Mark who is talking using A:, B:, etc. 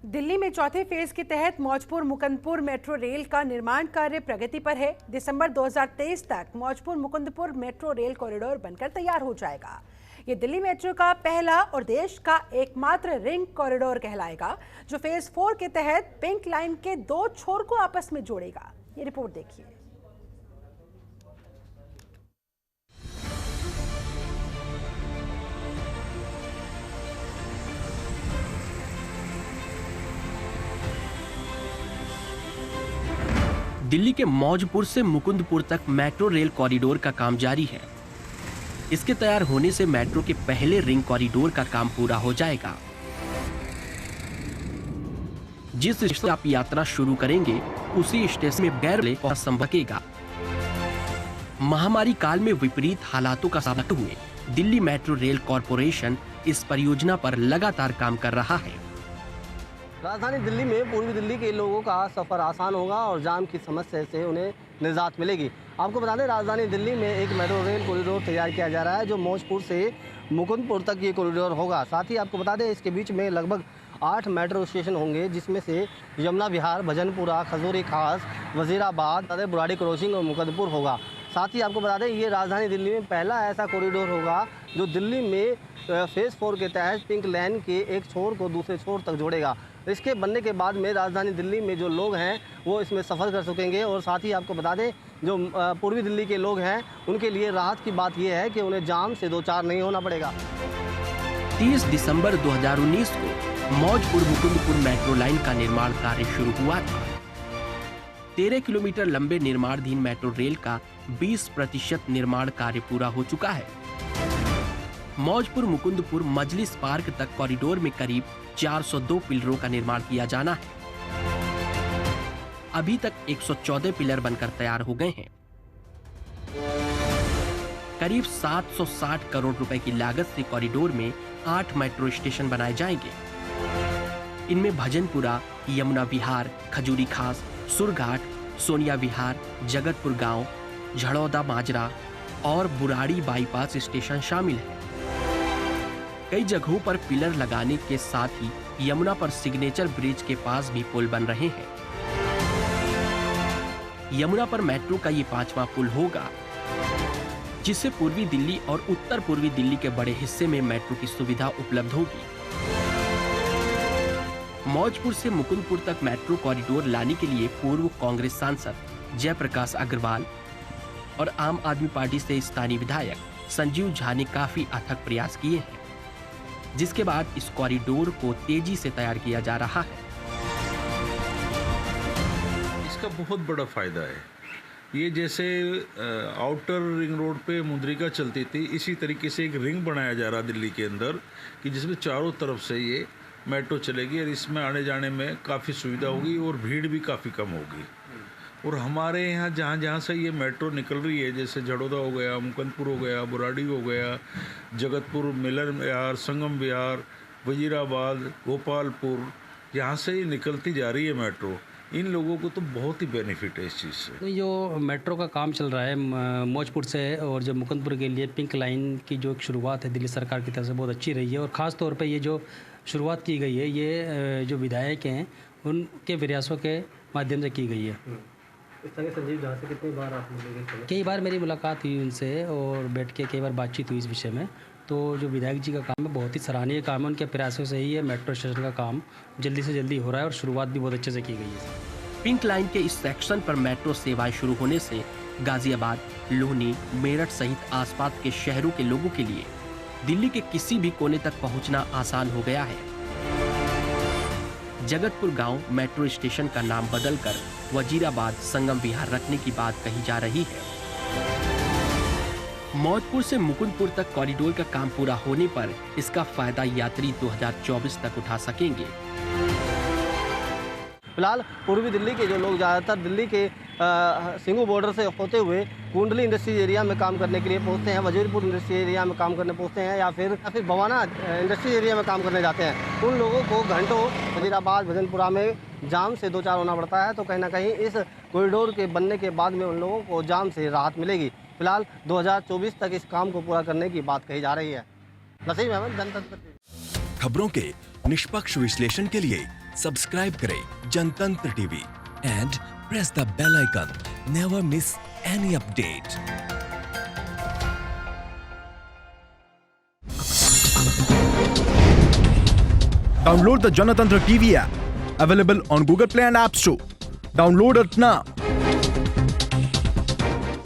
A: दिल्ली में चौथे फेज के तहत मौजपुर मुकुंदपुर मेट्रो रेल का निर्माण कार्य प्रगति पर है। दिसंबर 2023 तक Maujpur Mukundpur metro rail corridor बनकर तैयार हो जाएगा। ये दिल्ली मेट्रो का पहला और देश का एकमात्र रिंग कॉरिडोर कहलाएगा, जो फेज 4 के तहत पिंक लाइन के 2 छोर को आपस में जोड़ेगा। ये रिपोर्ट देखिए।
B: दिल्ली के मौजपुर से मुकुंदपुर तक मेट्रो रेल कॉरिडोर का काम जारी है। इसके तैयार होने से मेट्रो के पहले रिंग कॉरिडोर का काम पूरा हो जाएगा। जिस स्टेशन से आप यात्रा शुरू करेंगे, उसी स्टेशन में गैर संभकेगा। महामारी काल में विपरीत हालातों का सामना हुए दिल्ली मेट्रो रेल कॉरपोरेशन इस परियोजना पर लगातार काम कर रहा है।
C: राजधानी दिल्ली में पूर्वी दिल्ली के लोगों का सफ़र आसान होगा और जाम की समस्या से उन्हें निजात मिलेगी। आपको बता दें, राजधानी दिल्ली में एक मेट्रो रेल कॉरिडोर तैयार किया जा रहा है, जो मौजपुर से मुकुंदपुर तक ये कॉरिडोर होगा। साथ ही आपको बता दें, इसके बीच में लगभग 8 मेट्रो स्टेशन होंगे, जिसमें से यमुना विहार, भजनपुरा, खजूरी खास, वजीराबाद, बुराड़ी क्रॉसिंग और मुकुंदपुर होगा। साथ ही आपको बता दें, ये राजधानी दिल्ली में पहला ऐसा कॉरिडोर होगा जो दिल्ली में फेज़ 4 के तहत पिंक लाइन के एक छोर को दूसरे छोर तक जोड़ेगा। इसके बनने के बाद में राजधानी दिल्ली में जो लोग हैं वो इसमें सफ़र कर सकेंगे। और साथ ही आपको बता दें, जो पूर्वी दिल्ली के लोग हैं उनके लिए राहत की बात यह है कि उन्हें जाम से दो चार नहीं होना पड़ेगा।
B: 30 दिसंबर 2019 को मौजपुर मुकुंदपुर मेट्रो लाइन का निर्माण कार्य शुरू हुआ था। 13 किलोमीटर लंबे निर्माणाधीन मेट्रो रेल का 20% निर्माण कार्य पूरा हो चुका है। मौजपुर मुकुंदपुर मजलिस पार्क तक कॉरिडोर में करीब 402 पिलरों का निर्माण किया जाना है। अभी तक 114 पिलर बनकर तैयार हो गए हैं। करीब 760 करोड़ रुपए की लागत से कॉरिडोर में 8 मेट्रो स्टेशन बनाए जाएंगे। इनमें भजनपुरा, यमुना विहार, खजूरी खास, सुरघाट, सोनिया विहार, जगतपुर गांव, झड़ौदा माजरा और बुराड़ी बाईपास स्टेशन शामिल है। कई जगहों पर पिलर लगाने के साथ ही यमुना पर सिग्नेचर ब्रिज के पास भी पुल बन रहे हैं। यमुना पर मेट्रो का ये 5वां पुल होगा, जिससे पूर्वी दिल्ली और उत्तर पूर्वी दिल्ली के बड़े हिस्से में मेट्रो की सुविधा उपलब्ध होगी। मौजपुर से मुकुंदपुर तक मेट्रो कॉरिडोर लाने के लिए पूर्व कांग्रेस सांसद जयप्रकाश अग्रवाल और आम आदमी पार्टी से स्थानीय विधायक संजीव झा ने काफी अथक प्रयास किए हैं, जिसके बाद इस कॉरिडोर को तेजी से तैयार किया जा रहा है।
D: इसका बहुत बड़ा फायदा है। ये जैसे आउटर रिंग रोड पे मुंद्रिका चलती थी, इसी तरीके से एक रिंग बनाया जा रहा दिल्ली के अंदर कि जिसमें चारों तरफ से ये मेट्रो चलेगी और इसमें आने जाने में काफ़ी सुविधा होगी और भीड़ भी काफ़ी कम होगी। और हमारे यहाँ जहाँ जहाँ से ये मेट्रो निकल रही है, जैसे झड़ौदा हो गया, मुकुंदपुर हो गया, बुराड़ी हो गया, जगतपुर, मिलन विहार, संगम विहार, वजीराबाद, गोपालपुर, यहाँ से ये निकलती जा रही है मेट्रो। इन लोगों को तो बहुत ही बेनिफिट है इस चीज़ से।
E: तो जो मेट्रो का काम चल रहा है मौजपुर से और जो मुकुंदपुर के लिए पिंक लाइन की जो एक शुरुआत है दिल्ली सरकार की तरफ से बहुत अच्छी रही है। और ख़ास तौर पे ये जो शुरुआत की गई है, ये जो विधायक हैं उनके प्रयासों के माध्यम से की गई है।
C: संजीव झा से कितनी बार आप मिले?
E: कई बार मेरी मुलाकात हुई उनसे और बैठ के कई बार बातचीत हुई इस विषय में। तो जो विधायक जी का काम है बहुत ही सराहनीय काम है। उनके प्रयासों से ही ये मेट्रो स्टेशन का काम जल्दी से जल्दी हो रहा है और शुरुआत भी बहुत अच्छे से की गई है।
B: पिंक लाइन के इस सेक्शन पर मेट्रो सेवाएं शुरू होने से गाजियाबाद, लोनी, मेरठ सहित आसपास के शहरों के लोगों के लिए दिल्ली के किसी भी कोने तक पहुंचना आसान हो गया है। जगतपुर गांव मेट्रो स्टेशन का नाम बदलकर वजीराबाद संगम विहार रखने की बात कही जा रही है। मौजपुर से मुकुंदपुर तक कॉरिडोर का काम पूरा होने पर इसका फायदा यात्री 2024 तक उठा सकेंगे।
C: फिलहाल पूर्वी दिल्ली के जो लोग ज़्यादातर दिल्ली के सिंगू बॉर्डर से होते हुए कुंडली इंडस्ट्रीज एरिया में काम करने के लिए पहुंचते हैं, वजीरपुर इंडस्ट्री एरिया में काम करने पहुंचते हैं या फिर भवाना इंडस्ट्री एरिया में काम करने जाते हैं, उन लोगों को घंटों वजीराबाद, भजनपुरा में जाम से दो चार होना पड़ता है। तो कहीं ना कहीं इस कॉरिडोर के बनने के बाद में उन लोगों को जाम से राहत मिलेगी। फिलहाल 2024 तक इस काम को पूरा करने की बात कही जा रही है। नसीम अहमद, जनता।
F: खबरों के निष्पक्ष विश्लेषण के लिए सब्सक्राइब करें Janatantra TV and press the bell icon. Never miss any update.
G: Download the Janatantra TV app, available on Google Play and App Store. Download it now.